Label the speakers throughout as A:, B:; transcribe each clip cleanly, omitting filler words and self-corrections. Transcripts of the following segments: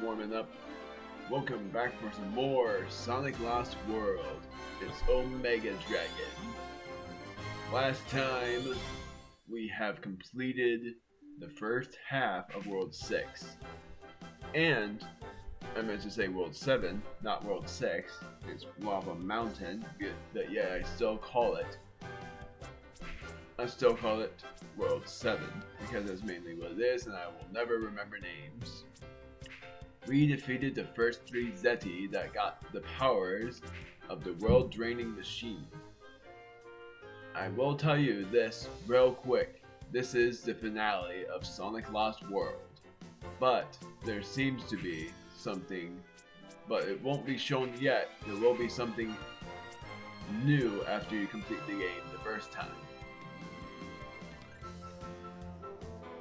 A: warming up. Welcome back for some more Sonic Lost World. It's Omega Dragon. Last time, we have completed the first half of World 6. And, I meant to say World 7, not World 6. It's Lava Mountain, but yeah, I still call it World 7, because that's mainly what it is, and I will never remember names. We defeated the first 3 Zeti that got the powers of the world-draining machine. I will tell you this real quick. This is the finale of Sonic Lost World. But there seems to be something, but it won't be shown yet. There will be something new after you complete the game the first time.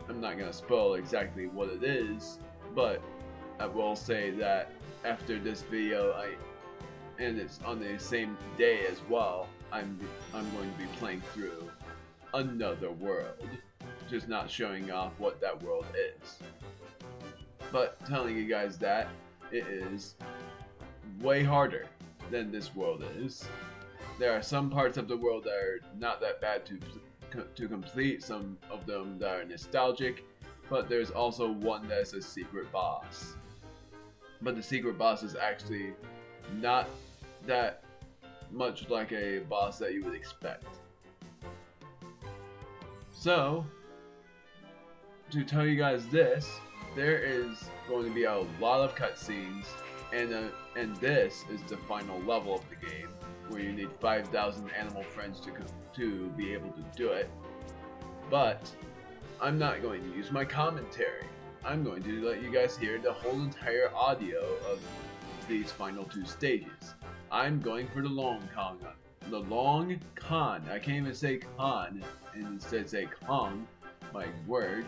A: I'm not going to spoil exactly what it is, but I will say that after this video, and it's on the same day as well, I'm going to be playing through another world, just not showing off what that world is, but telling you guys that it is way harder than this world is. There are some parts of the world that are not that bad to complete, some of them that are nostalgic, but there's also one that's a secret boss. But the secret boss is actually not that much like a boss that you would expect. So, to tell you guys this, there is going to be a lot of cutscenes, and this is the final level of the game, where you need 5,000 animal friends to be able to do it. But I'm not going to use my commentary. I'm going to let you guys hear the whole entire audio of these final 2 stages. I'm going for the long con. The long con. I can't even say con and instead say con, my word.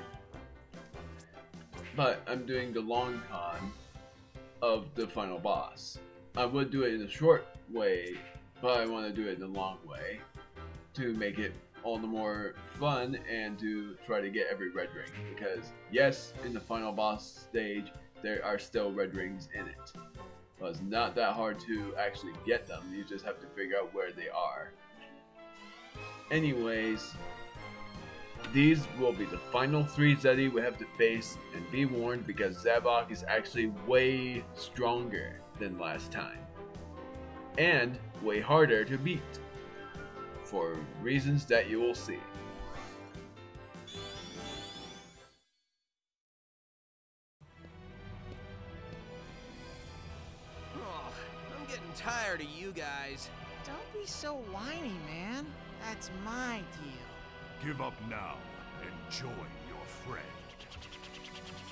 A: But I'm doing the long con of the final boss. I would do it in a short way, but I want to do it in a long way to make it all the more fun and to try to get every red ring, because yes, in the final boss stage there are still red rings in it, but it's not that hard to actually get them. You just have to figure out where they are. Anyways, these will be the final 3 Zeti we have to face, and be warned, because Zavok is actually way stronger than last time and way harder to beat, for reasons that you will see.
B: Oh, I'm getting tired of you guys.
C: Don't be so whiny, man. That's my deal.
D: Give up now and join your friend.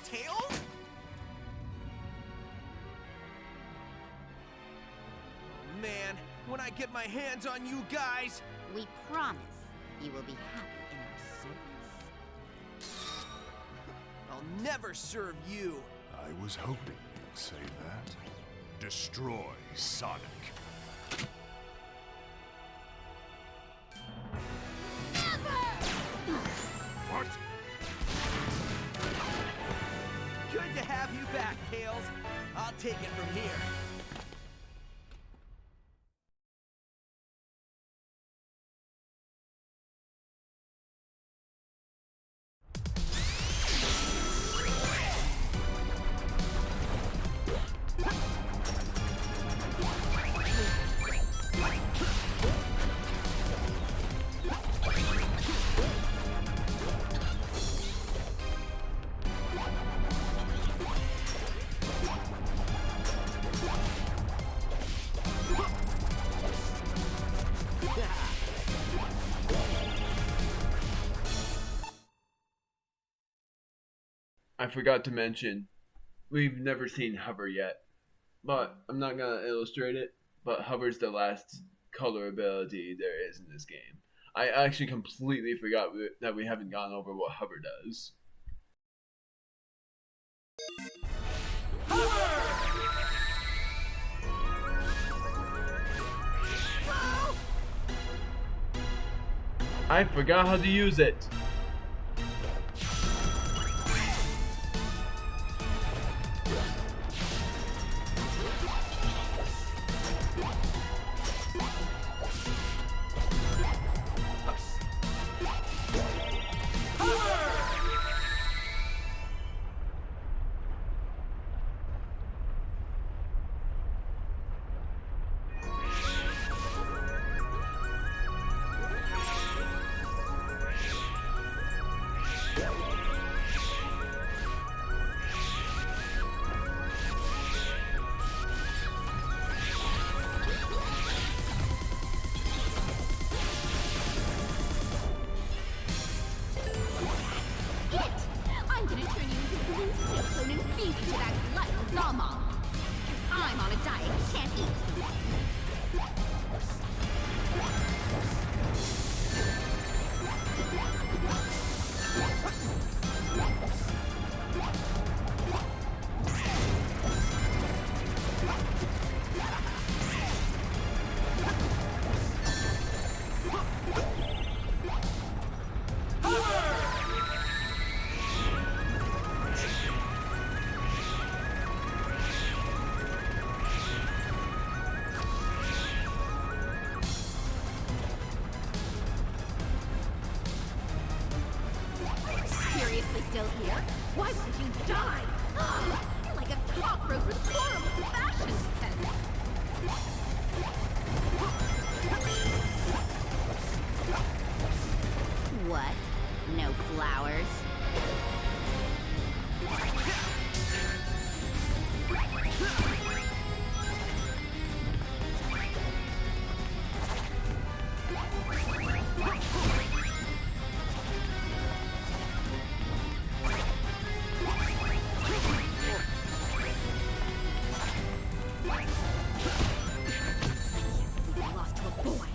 B: Tails? Oh, man, when I get my hands on you guys...
E: We promise you will be happy in our service.
B: I'll never serve you.
D: I was hoping you'd say that. Destroy Sonic. What?
B: Good to have you back, Tails. I'll take it from here.
A: I forgot to mention, we've never seen Hover yet, but I'm not going to illustrate it, but Hover's the last color ability there is in this game. I actually completely forgot that we haven't gone over what Hover does. I forgot how to use it.
E: so new feed to that glutton Zavok. I'm on a diet, can't eat snow. Seriously still here? Why won't you die? Ugh, you're like a cockroach with horrible fashion sense. What? No flowers? Lost to a boy.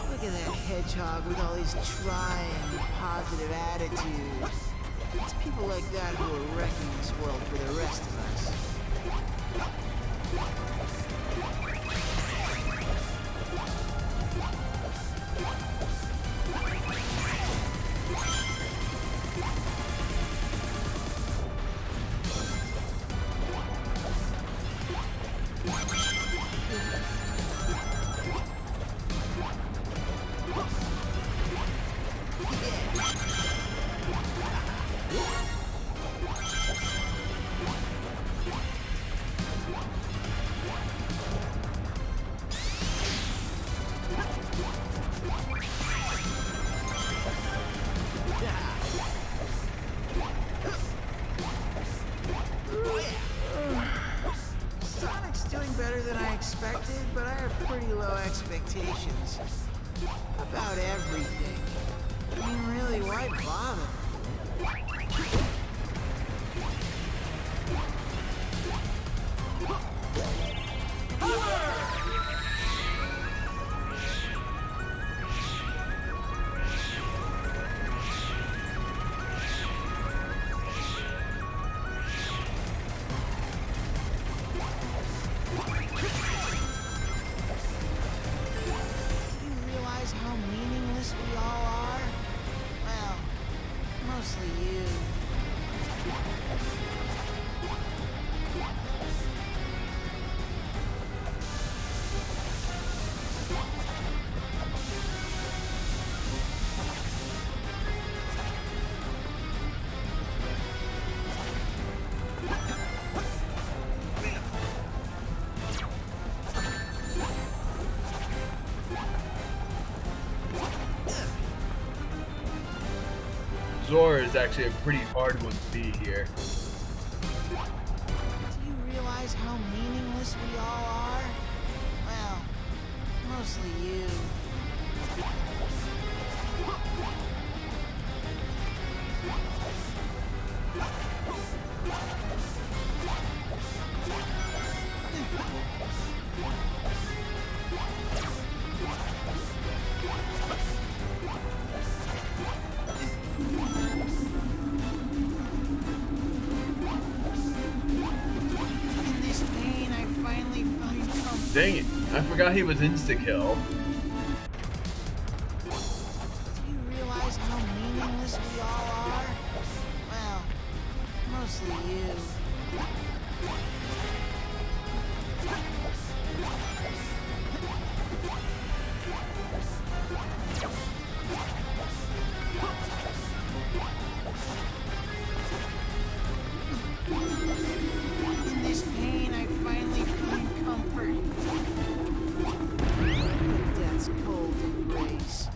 C: Look at that hedgehog with all his trying, positive attitudes. It's people like that who are wrecking this world for the rest of us. Sonic's doing better than I expected, but I have pretty low expectations. About everything. I mean, really, why bother? Do you realize how meaningless we all are? Well, mostly you.
A: Zora is actually a pretty hard one to beat here.
C: Do you realize how meaningless we all are? Well, mostly you.
A: Dang it, I forgot he was insta-kill.
C: Do you realize how meaningless we all are? Well, mostly you. In this pain, I finally find comfort. But death's cold embrace.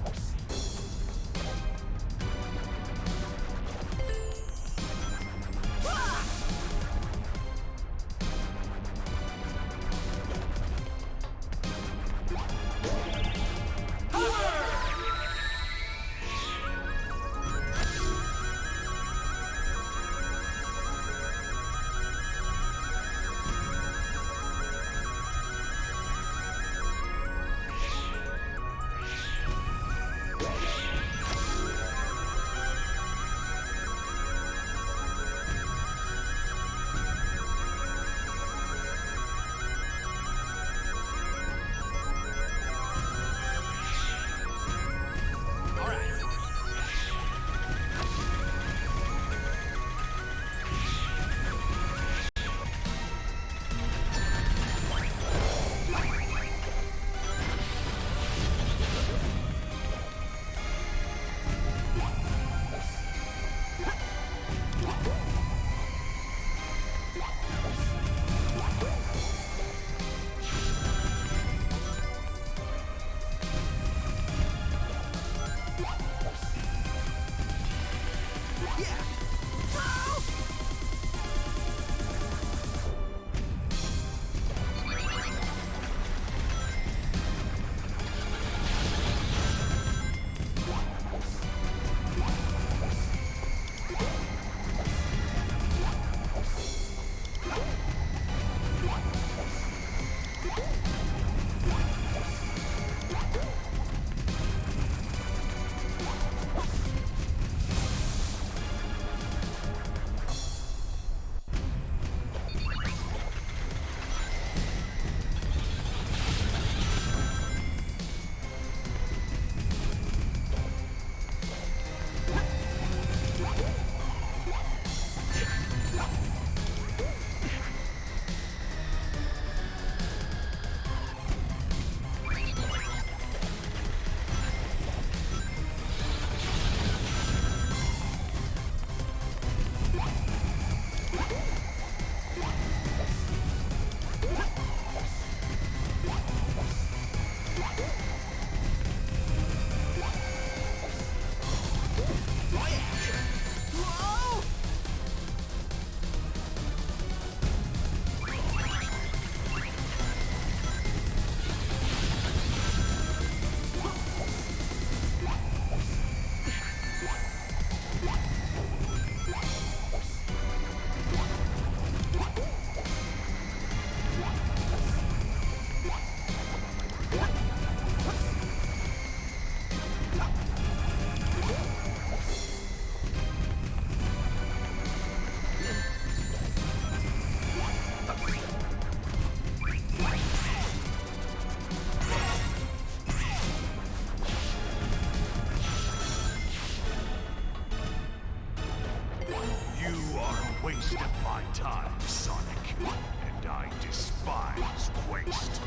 D: Waste of my time, Sonic. And I despise waste.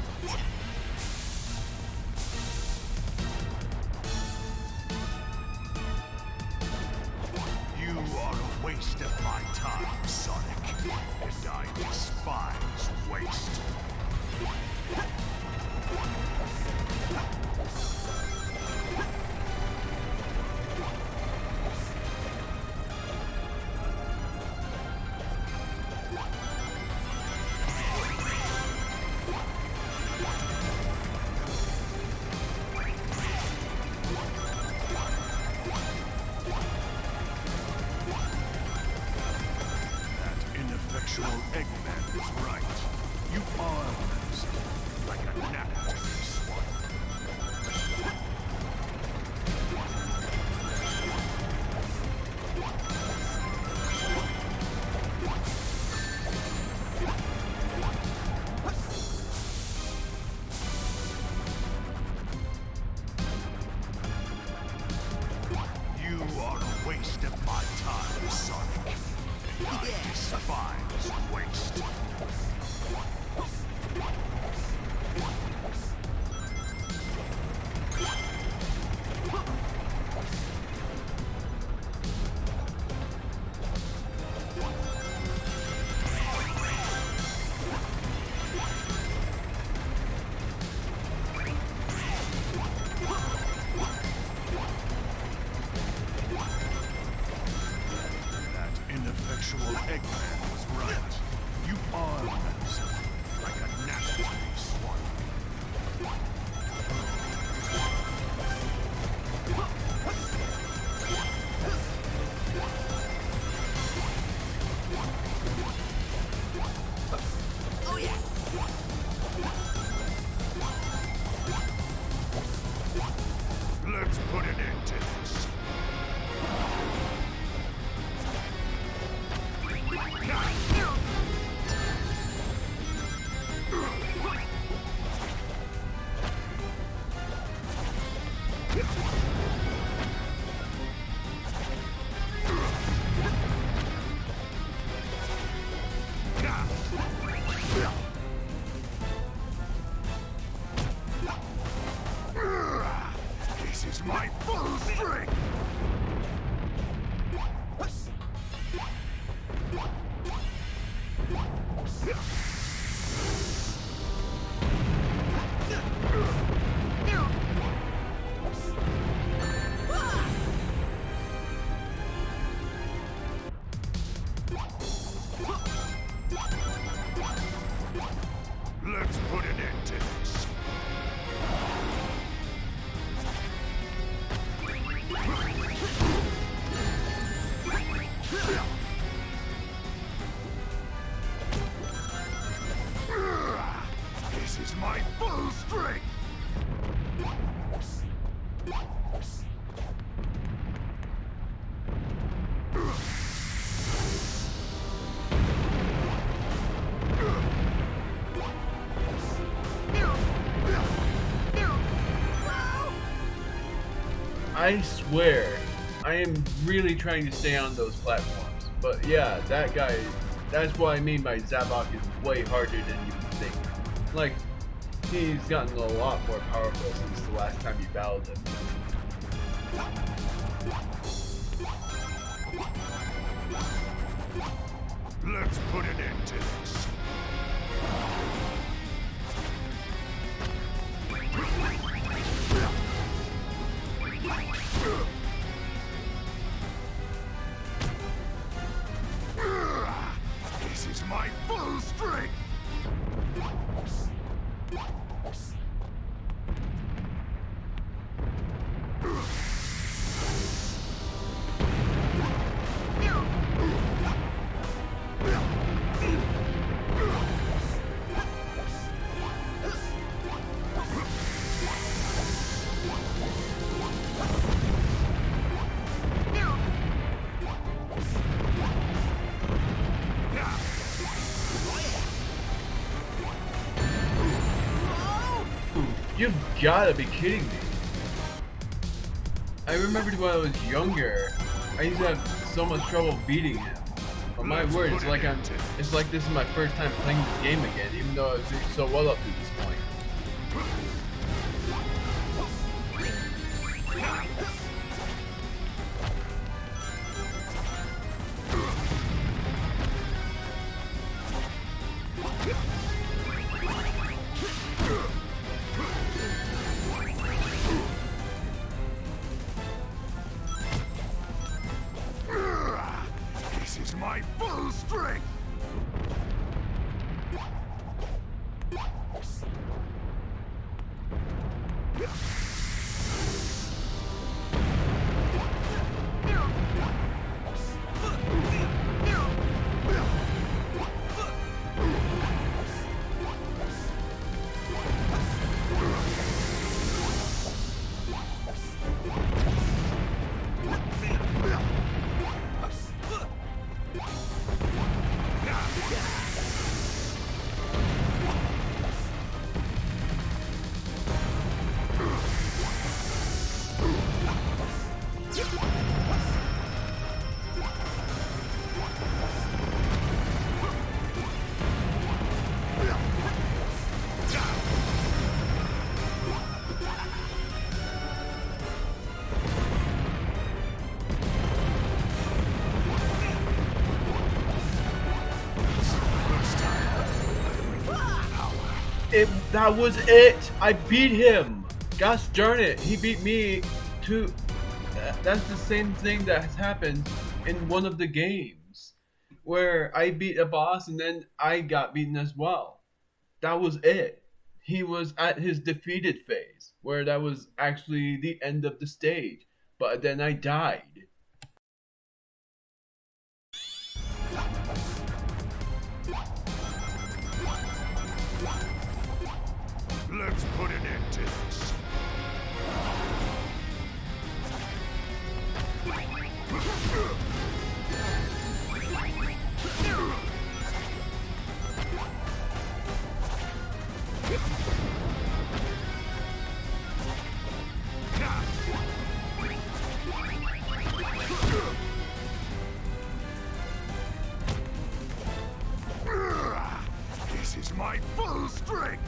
D: You are a waste of my time, Sonic. And I despise waste. Eggman is right. You are like a gnat to be swallowed. despise waste. Ineffectual Eggman was right. You are menacing, like a naturally swallowed.
B: Oh yeah.
D: Let's put an end to this. This is my full strength! Let's put an end to this. This is my full strength!
A: I swear, I am really trying to stay on those platforms. But yeah, that guy, that's what I mean by Zavok is way harder than you think. Like, he's gotten a lot more powerful since the last time you battled him.
D: Let's put an end to this. This is my full strength!
A: You've gotta be kidding me. I remembered when I was younger, I used to have so much trouble beating him. But my word, it's like this is my first time playing this game again, even though I was doing so well up to this point.
D: This is my full strength!
A: That was it. I beat him. Gosh darn it, he beat me too. That's the same thing that has happened in one of the games where I beat a boss and then I got beaten as well. That was it. He was at his defeated phase where that was actually the end of the stage, but then I died.
D: Let's put an end to this. This is my full strength!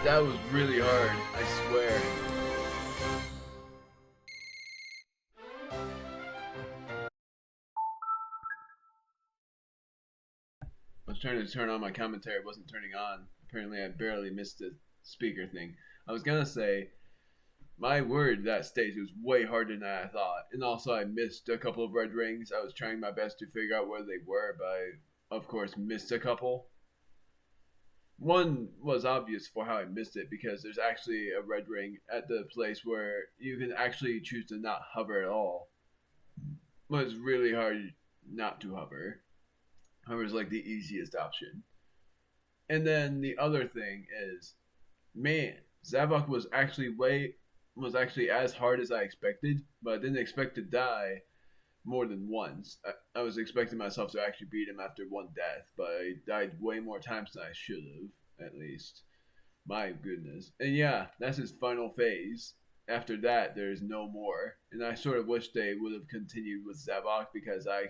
A: That was really hard, I swear. I was trying to turn on my commentary, it wasn't turning on. Apparently I barely missed the speaker thing. I was gonna say, my word, that stage was way harder than I thought. And also I missed a couple of red rings. I was trying my best to figure out where they were, but I, of course, missed a couple. One was obvious for how I missed it because there's actually a red ring at the place where you can actually choose to not hover at all. But it's really hard not to hover. Hover is like the easiest option. And then the other thing is, man, Zavok was actually as hard as I expected, but I didn't expect to die more than once. I was expecting myself to actually beat him after one death, but I died way more times than I should have, at least. My goodness. And yeah, that's his final phase. After that, there's no more. And I sort of wish they would have continued with Zavok because I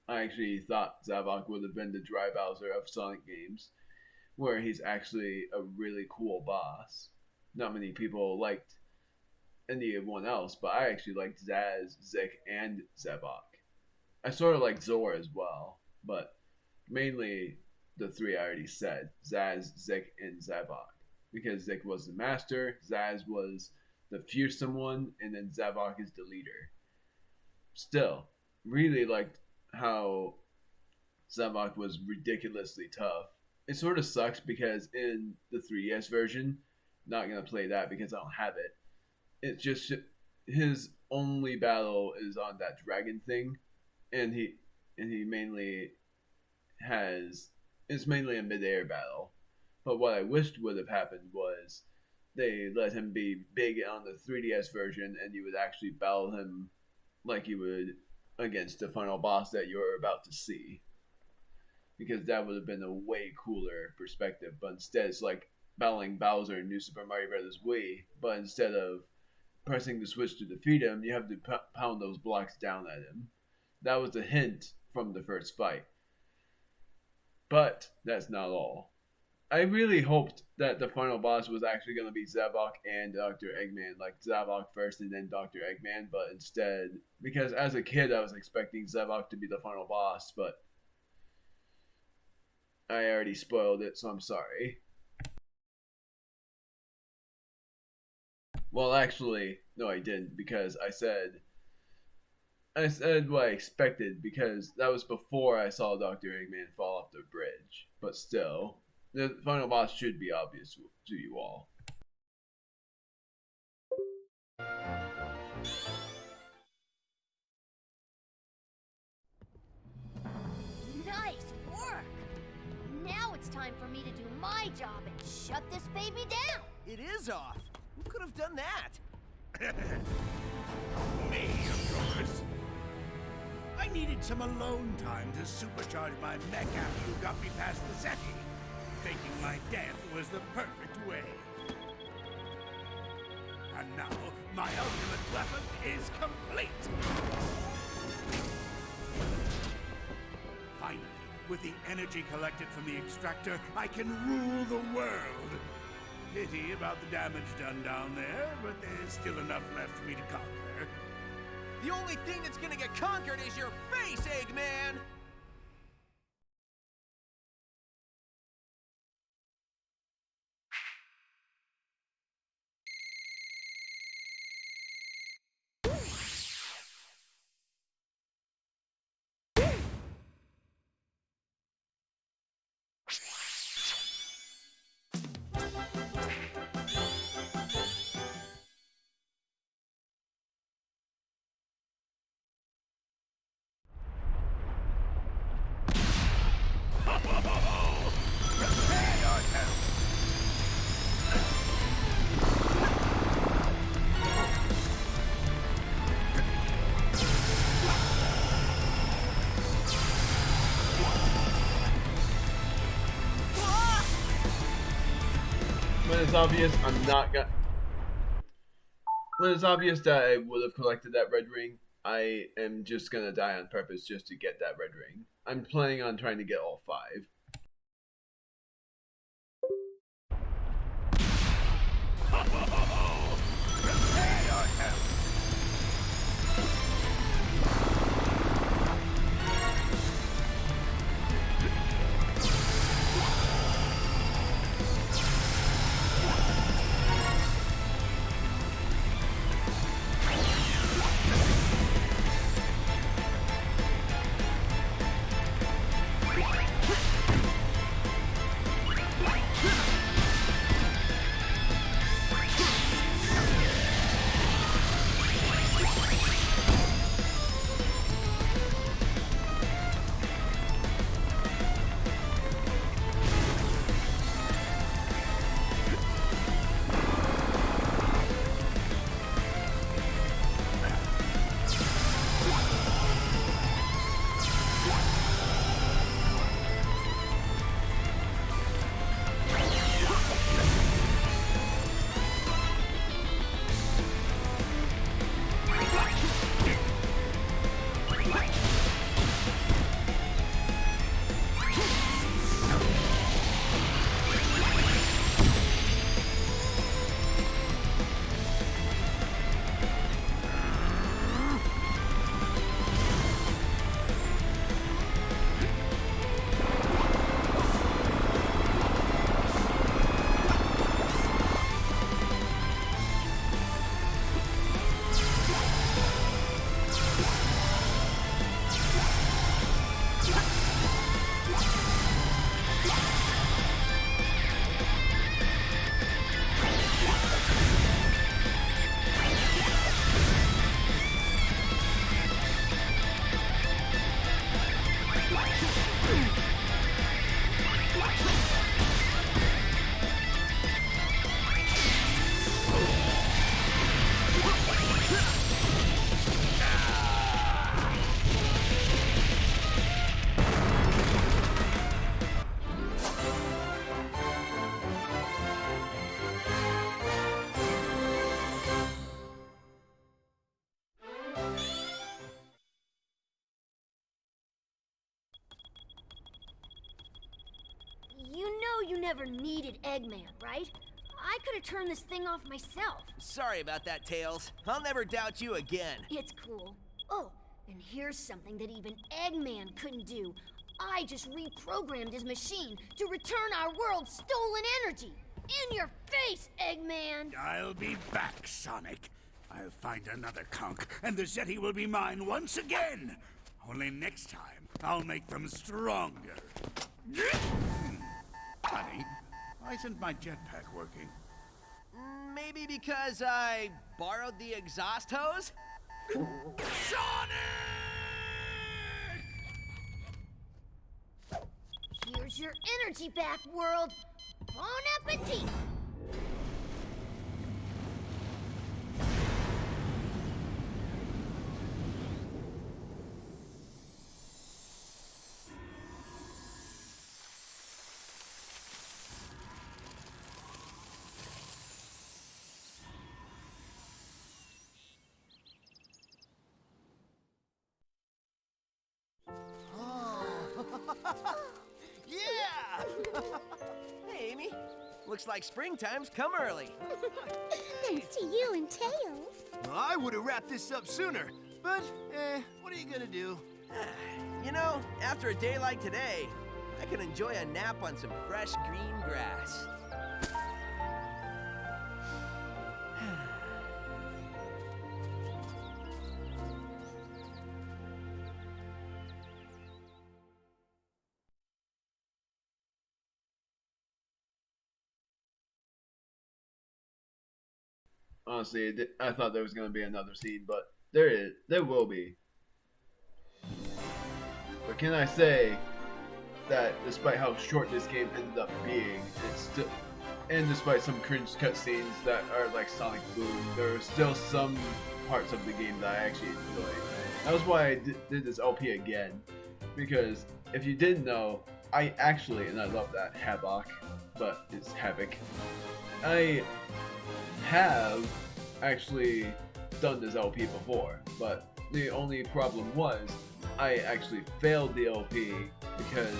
A: actually thought Zavok would have been the dry Bowser of Sonic games, where he's actually a really cool boss. Not many people liked anyone else, but I actually liked Zaz, Zik, and Zavok. I sort of like Zora as well, but mainly the three I already said, Zaz, Zik, and Zavok. Because Zik was the master, Zaz was the fearsome one, and then Zavok is the leader. Still, really liked how Zavok was ridiculously tough. It sort of sucks because in the 3DS version, not gonna play that because I don't have it. It's just his only battle is on that dragon thing, and he mainly has it's mainly a mid-air battle. But what I wished would have happened was they let him be big on the 3DS version, and you would actually battle him like you would against the final boss that you're about to see. Because that would have been a way cooler perspective. But instead, it's like battling Bowser in New Super Mario Bros. Wii, but instead of pressing the switch to defeat him, you have to pound those blocks down at him. That was a hint from the first fight. But that's not all. I really hoped that the final boss was actually going to be Zavok and Dr. Eggman, like Zavok first and then Dr. Eggman, but instead, because as a kid I was expecting Zavok to be the final boss, but I already spoiled it, so I'm sorry. Well, actually, no, I didn't, because I said what I expected, because that was before I saw Dr. Eggman fall off the bridge. But still, the final boss should be obvious to you all.
E: Nice work! Now it's time for me to do my job and shut this baby down!
B: It is off. Who could have done that?
D: Me, of course. I needed some alone time to supercharge my mech after you got me past the Zeti. Faking my death was the perfect way. And now, my ultimate weapon is complete! Finally, with the energy collected from the extractor, I can rule the world. Pity about the damage done down there, but there's still enough left for me to conquer.
B: The only thing that's gonna get conquered is your face, Eggman!
D: Prepare yourself!
A: When it's obvious I'm not gonna. When it's obvious that I would have collected that red ring, I am just gonna die on purpose just to get that red ring. I'm planning on trying to get all 5.
D: Prepare yourself!
E: You never needed Eggman, right? I could have turned this thing off myself.
B: Sorry about that, Tails. I'll never doubt you again.
E: It's cool. Oh, and here's something that even Eggman couldn't do. I just reprogrammed his machine to return our world's stolen energy. In your face, Eggman!
D: I'll be back, Sonic. I'll find another conch, and the Zeti will be mine once again. Only next time, I'll make them stronger. Honey, why isn't my jetpack working?
B: Maybe Maybe because I borrowed the exhaust hose?
D: Sonic!
E: Here's your energy back, world. Bon appetit!
B: Yeah! Hey, Amy. Looks like springtime's come early.
F: Thanks to you and Tails.
G: I would have wrapped this up sooner, but, what are you gonna do?
B: You know, after a day like today, I can enjoy a nap on some fresh green grass.
A: Honestly, I thought there was going to be another scene, but there will be. But can I say that despite how short this game ended up being, and despite some cringe cutscenes that are like Sonic Boom, there are still some parts of the game that I actually enjoyed. That was why I did this LP again, because if you didn't know, I actually, and I love that, Havok, but it's Havoc. I have actually done this LP before, but the only problem was I actually failed the LP because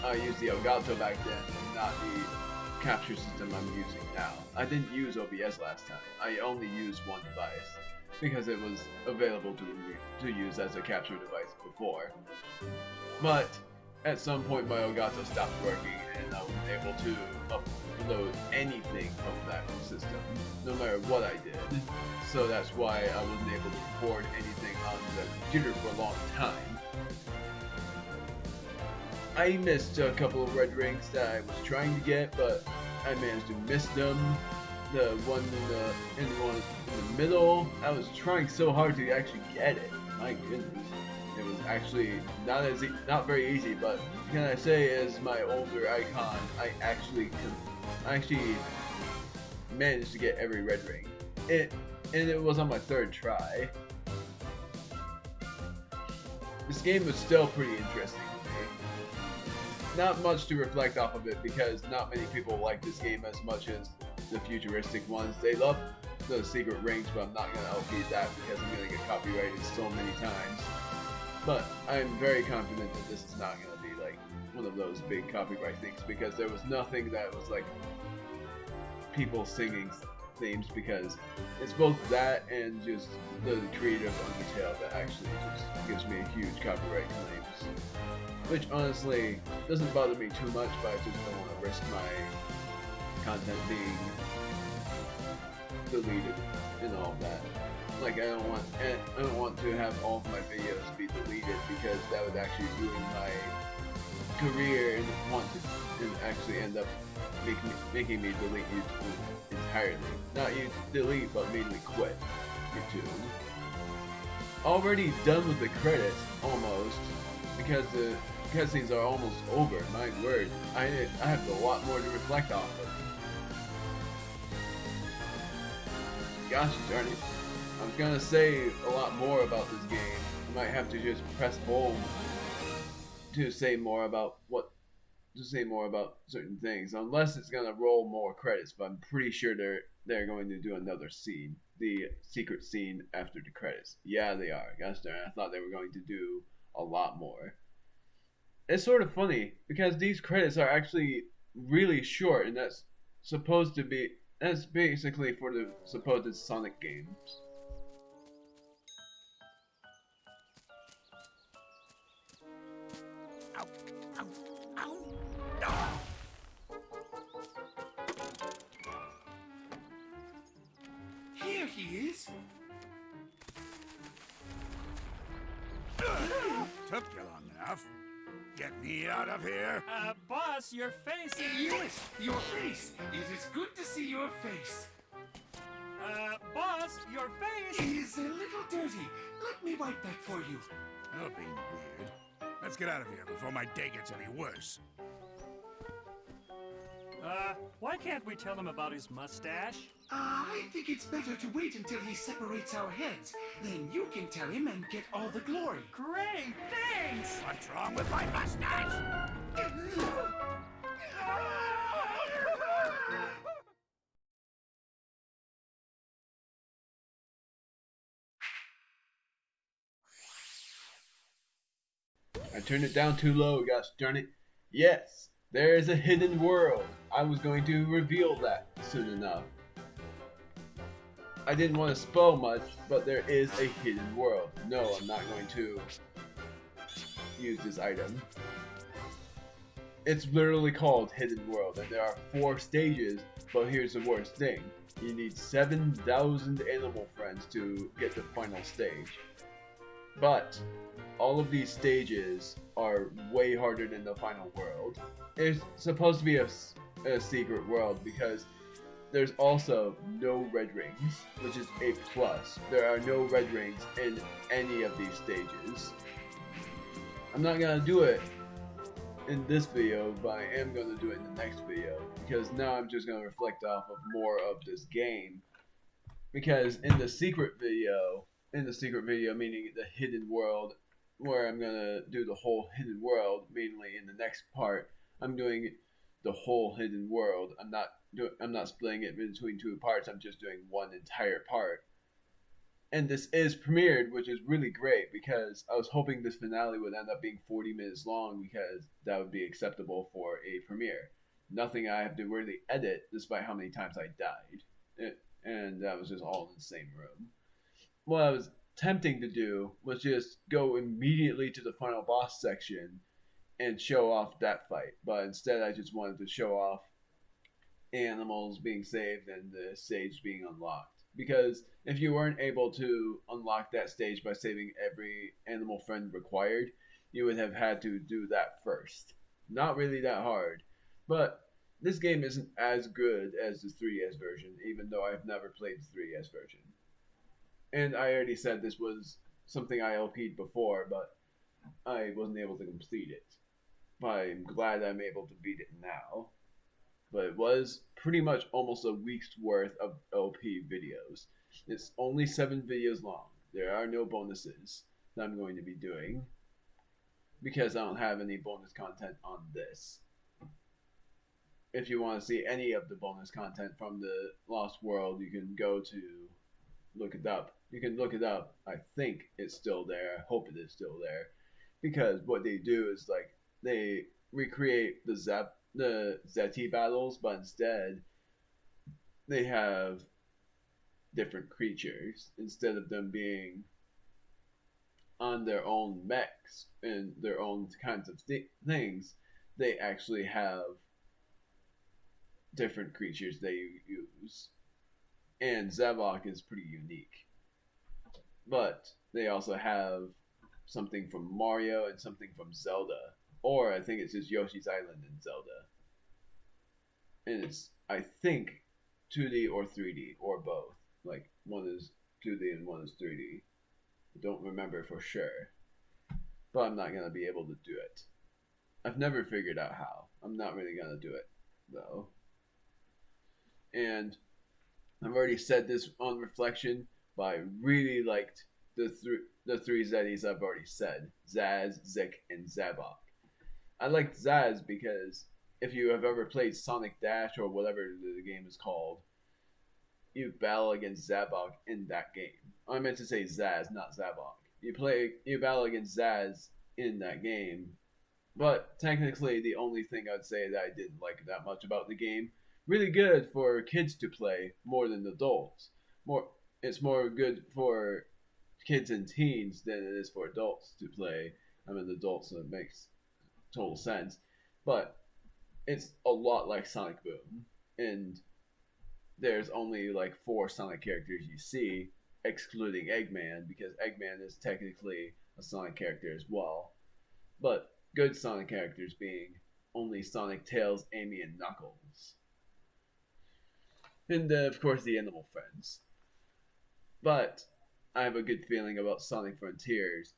A: I used the Elgato back then and not the capture system I'm using now. I didn't use OBS last time. I only used one device because it was available to use as a capture device before. But at some point my Elgato stopped working and I wasn't able to upload anything from that system, no matter what I did. So that's why I wasn't able to record anything on the computer for a long time. I missed a couple of red rings that I was trying to get, but I managed to miss them. The one in the middle, I was trying so hard to actually get it. My goodness. It was actually not very easy, but can I say, as my older icon, I actually managed to get every red ring. And it was on my third try. This game was still pretty interesting to me. Not much to reflect off of it because not many people like this game as much as the futuristic ones. They love the secret rings, but I'm not gonna LP that because I'm gonna get copyrighted so many times. But I'm very confident that this is not going to be like one of those big copyright things because there was nothing that was like people singing themes, because it's both that and just the creator of Undertale that actually just gives me a huge copyright claims. Which honestly doesn't bother me too much, but I just don't want to risk my content being deleted and all of that. Like I don't want to have all of my videos be deleted because that would actually ruin my career and actually end up making me delete YouTube entirely. Not delete, but mainly quit YouTube. Already done with the credits, almost, because the cutscenes are almost over. My word, I have a lot more to reflect off of. Gosh darn it. I was gonna say a lot more about this game. I might have to just press home to say more about certain things, unless it's gonna roll more credits. But I'm pretty sure they're going to do another scene, the secret scene after the credits. Yeah, they are. Gosh darn, I thought they were going to do a lot more. It's sort of funny because these credits are actually really short, and that's basically for the supposed Sonic games.
D: Ow, ow, ow. Ah! Here he is. Took you long enough. Get me out of here.
H: Boss, your face is...
I: Yes, your face. It is good to see your face.
H: Boss, your face
I: is a little dirty. Let me wipe that for you.
D: You're being weird. Let's get out of here before my day gets any worse.
H: Why can't we tell him about his mustache?
I: I think it's better to wait until he separates our heads. Then you can tell him and get all the glory.
H: Great, thanks!
D: What's wrong with my mustache?
A: I turned it down too low, gosh darn it. Yes, there is a hidden world. I was going to reveal that soon enough. I didn't want to spoil much, but there is a hidden world. No, I'm not going to use this item. It's literally called Hidden World, and there are 4 stages, but here's the worst thing. You need 7,000 animal friends to get the final stage. But all of these stages are way harder than the final world. It's supposed to be a secret world because there's also no red rings, which is a plus. There are no red rings in any of these stages. I'm not gonna do it in this video, but I am gonna do it in the next video because now I'm just gonna reflect off of more of this game. Because in the secret video meaning the hidden world, where I'm gonna do the whole hidden world, mainly in the next part, I'm doing the whole hidden world. I'm not splitting it between 2 parts. I'm just doing one entire part. And this is premiered, which is really great because I was hoping this finale would end up being 40 minutes long because that would be acceptable for a premiere. Nothing I have to really edit, despite how many times I died. And that was just all in the same room. What I was attempting to do was just go immediately to the final boss section and show off that fight, but instead I just wanted to show off animals being saved and the stage being unlocked. Because if you weren't able to unlock that stage by saving every animal friend required, you would have had to do that first. Not really that hard, but this game isn't as good as the 3DS version, even though I've never played the 3DS version. And I already said this was something I LP'd before, but I wasn't able to complete it. But I'm glad I'm able to beat it now. But it was pretty much almost a week's worth of LP videos. It's only 7 videos long. There are no bonuses that I'm going to be doing because I don't have any bonus content on this. If you want to see any of the bonus content from the Lost World, you can go to look it up. You can look it up. I think it's still there. I hope it is still there. Because what they do is like they recreate the Zeti battles, but instead they have different creatures instead of them being on their own mechs and their own kinds of things. They actually have different creatures they use, and Zavok is pretty unique. But they also have something from Mario and something from Zelda. Or I think it's just Yoshi's Island in Zelda. And it's, I think, 2D or 3D, or both. Like, one is 2D and one is 3D. I don't remember for sure. But I'm not going to be able to do it. I've never figured out how. I'm not really going to do it, though. And I've already said this on reflection, but I really liked the three Zetis I've already said. Zaz, Zik, and Zavok. I liked Zaz because if you have ever played Sonic Dash or whatever the game is called, you battle against Zavok in that game. I meant to say Zaz, not Zavok. You battle against Zaz in that game, but technically the only thing I'd say that I didn't like that much about the game, really good for kids to play more than adults. It's more good for kids and teens than it is for adults to play. I mean, adults, so it makes total sense, but it's a lot like Sonic Boom, and there's only like 4 Sonic characters you see, excluding Eggman, because Eggman is technically a Sonic character as well. But good Sonic characters being only Sonic, Tails, Amy, and Knuckles. And of course the animal friends. But I have a good feeling about Sonic Frontiers,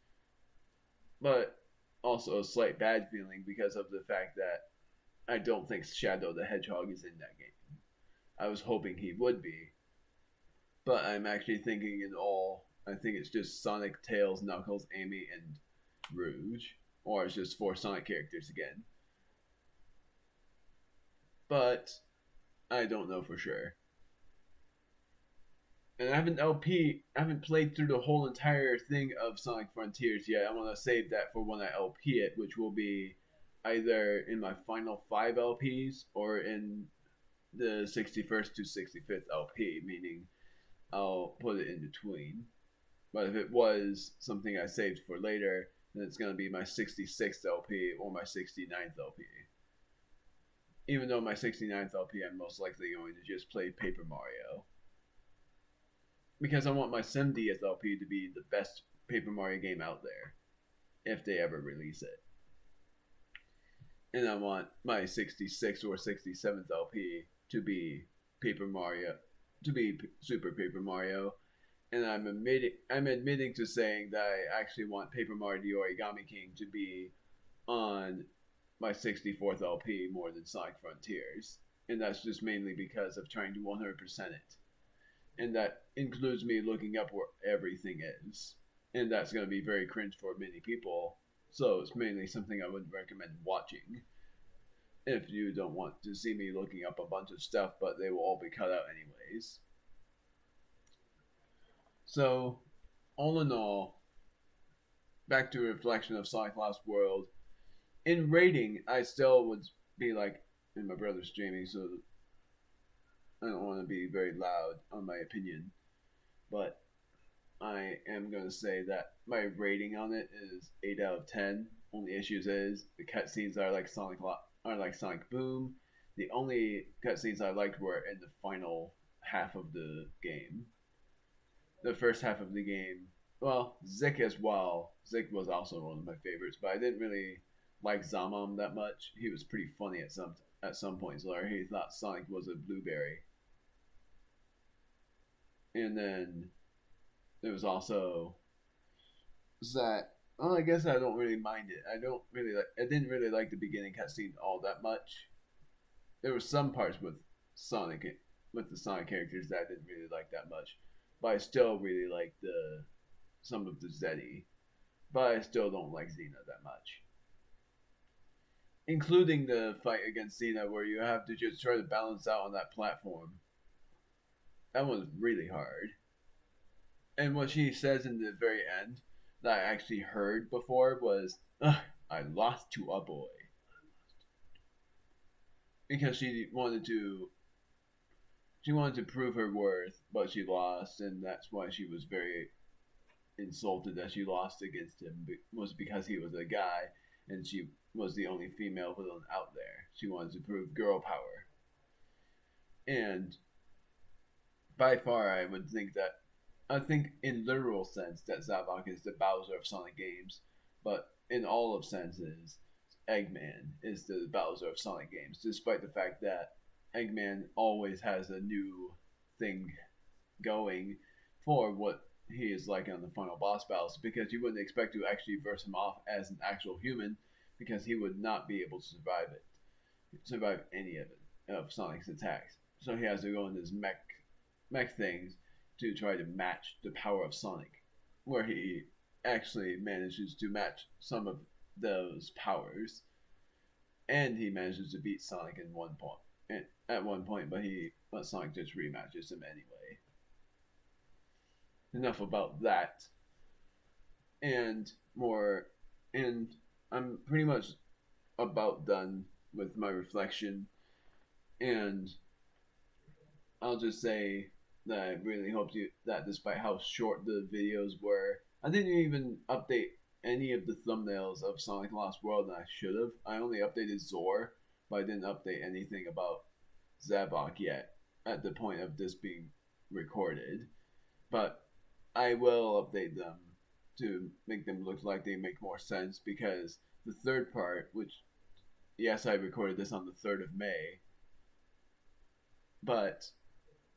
A: but also a slight bad feeling because of the fact that I don't think Shadow the Hedgehog is in that game. I was hoping he would be, but I'm actually thinking I think it's just Sonic, Tails, Knuckles, Amy, and Rouge. Or it's just 4 Sonic characters again. But I don't know for sure. And I haven't played through the whole entire thing of Sonic Frontiers yet. I want to save that for when I LP it, which will be either in my final 5 LPs or in the 61st to 65th LP, meaning I'll put it in between. But if it was something I saved for later, then it's going to be my 66th LP or my 69th LP. Even though my 69th LP, I'm most likely going to just play Paper Mario. Because I want my 70th LP to be the best Paper Mario game out there, if they ever release it. And I want my 66th or 67th LP to be Super Paper Mario. And I'm admitting to saying that I actually want Paper Mario the Origami King to be on my 64th LP more than Sonic Frontiers. And that's just mainly because of trying to 100% it. And that includes me looking up where everything is. And that's going to be very cringe for many people. So it's mainly something I wouldn't recommend watching. If you don't want to see me looking up a bunch of stuff, but they will all be cut out anyways. So, all in all, back to a reflection of Sonic Lost World. In rating, I still would be like, and my brother's Jamie, so I don't want to be very loud on my opinion, but I am going to say that my rating on it is 8 out of 10. Only issues is the cutscenes are like Sonic Boom. The only cutscenes I liked were in the final half of the game. The first half of the game, well, Zik as well. Zik was also one of my favorites, but I didn't really like Zamam that much. He was pretty funny at some points, where he thought Sonic was a blueberry. And then there was also that. Well, I guess I don't really mind it. I didn't really like the beginning cutscene all that much. There were some parts with the Sonic characters that I didn't really like that much. But I still really like some of the Zeti. But I still don't like Zeena that much. Including the fight against Zeena where you have to just try to balance out on that platform. That was really hard. And what she says in the very end that I actually heard before was, I lost to a boy. Because she wanted to prove her worth, but she lost, and that's why she was very insulted that she lost against him, was because he was a guy, and she was the only female villain out there. She wanted to prove girl power. And by far, I think in literal sense that Zavok is the Bowser of Sonic games, but in all of senses, Eggman is the Bowser of Sonic games, despite the fact that Eggman always has a new thing going for what he is like on the final boss battles, because you wouldn't expect to actually verse him off as an actual human, because he would not be able to survive any of Sonic's attacks. So he has to go into his mech things to try to match the power of Sonic, where he actually manages to match some of those powers, and he manages to beat Sonic at one point, but Sonic just rematches him anyway. Enough about that. And I'm pretty much about done with my reflection, and I'll just say that I really hope that despite how short the videos were, I didn't even update any of the thumbnails of Sonic Lost World, and I should have. I only updated Zor, but I didn't update anything about Zavok yet at the point of this being recorded. But I will update them to make them look like they make more sense, because the third part, which, yes, I recorded this on the 3rd of May, but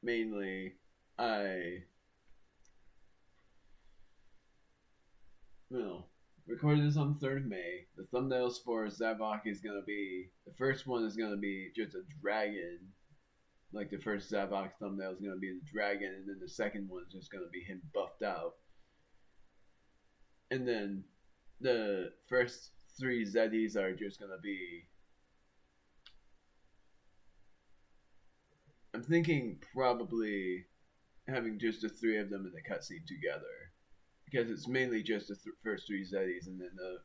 A: mainly I well, recorded this on 3rd of May. The thumbnails for Zavok is gonna be, the first one is gonna be just a dragon. Like the first Zavok thumbnail is gonna be the dragon, and then the second one is just gonna be him buffed out. And then the first 3 Zetis are just gonna be, I'm thinking probably having just the 3 of them in the cutscene together, because it's mainly just the first 3 Zetis and then the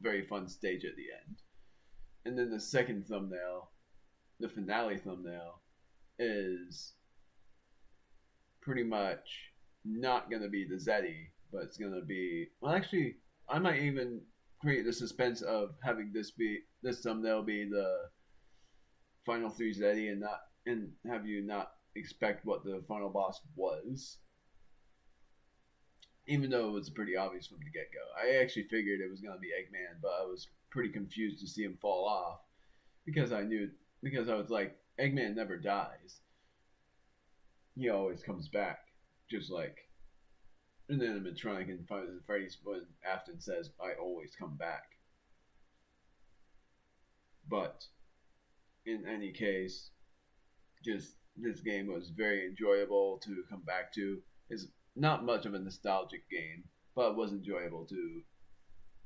A: very fun stage at the end. And then the second thumbnail, the finale thumbnail, is pretty much not gonna be the Zeti, but it's gonna be, well, actually, I might even create the suspense of having this thumbnail be the final 3 Zeti and have you not expect what the final boss was. Even though it was pretty obvious from the get-go. I actually figured it was going to be Eggman, but I was pretty confused to see him fall off. Because I was like, Eggman never dies. He always comes back. Just like in the animatronic in Five Nights at Freddy's when Afton says, I always come back. But in any case, just this game was very enjoyable to come back to. It's not much of a nostalgic game, but it was enjoyable to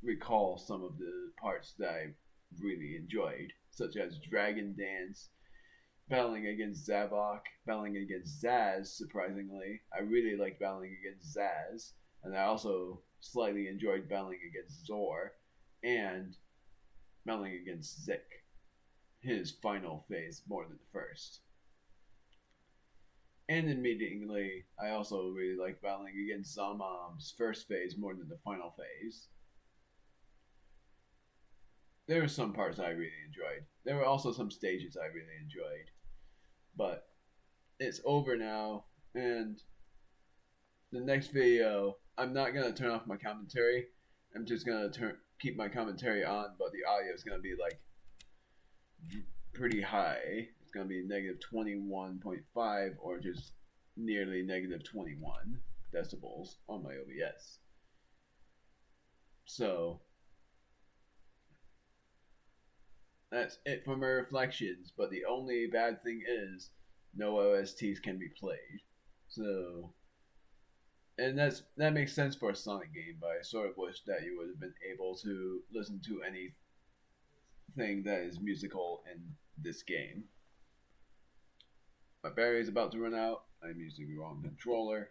A: recall some of the parts that I really enjoyed, such as Dragon Dance, battling against Zavok, battling against Zaz, surprisingly. I really liked battling against Zaz, and I also slightly enjoyed battling against Zor, and battling against Zik, his final phase more than the first. And immediately, I also really liked battling against Zamam's first phase more than the final phase. There were some parts I really enjoyed. There were also some stages I really enjoyed. But it's over now, and the next video, I'm not going to turn off my commentary. I'm just going to keep my commentary on, but the audio is going to be like pretty high. It's going to be negative 21.5 or just nearly negative 21 decibels on my OBS. So that's it for my reflections, but the only bad thing is no OSTs can be played. So, and that makes sense for a Sonic game, but I sort of wish that you would have been able to listen to anything that is musical in this game. My battery is about to run out. I'm using the wrong controller.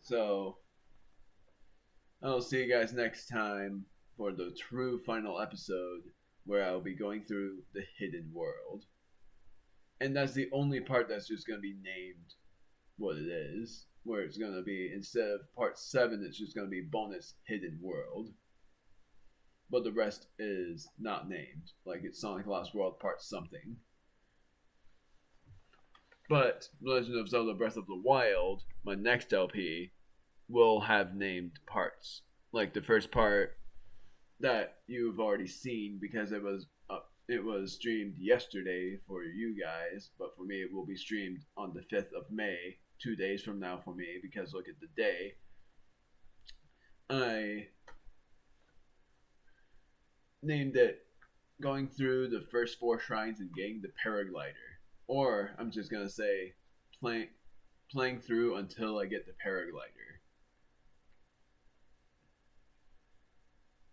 A: So, I'll see you guys next time for the true final episode where I'll be going through the hidden world. And that's the only part that's just going to be named what it is. Where it's going to be, instead of part 7, it's just going to be bonus hidden world. But the rest is not named. Like it's Sonic Lost World part something. But Legend of Zelda Breath of the Wild, my next LP, will have named parts. Like the first part that you've already seen because it was streamed yesterday for you guys, but for me it will be streamed on the 5th of May, 2 days from now for me, because look at the day. I named it Going Through the First 4 Shrines and Getting the Paraglider. Or I'm just gonna say playing through until I get the paraglider.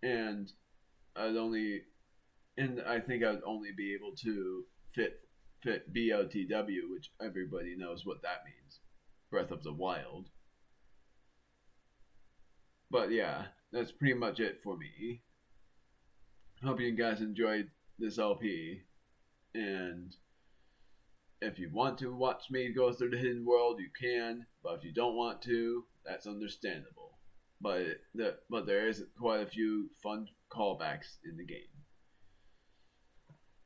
A: And I think I'd only be able to fit BOTW, which everybody knows what that means. Breath of the Wild. But yeah, that's pretty much it for me. Hope you guys enjoyed this LP, and if you want to watch me go through the hidden world, you can. But if you don't want to, that's understandable. But there is quite a few fun callbacks in the game.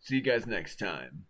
A: See you guys next time.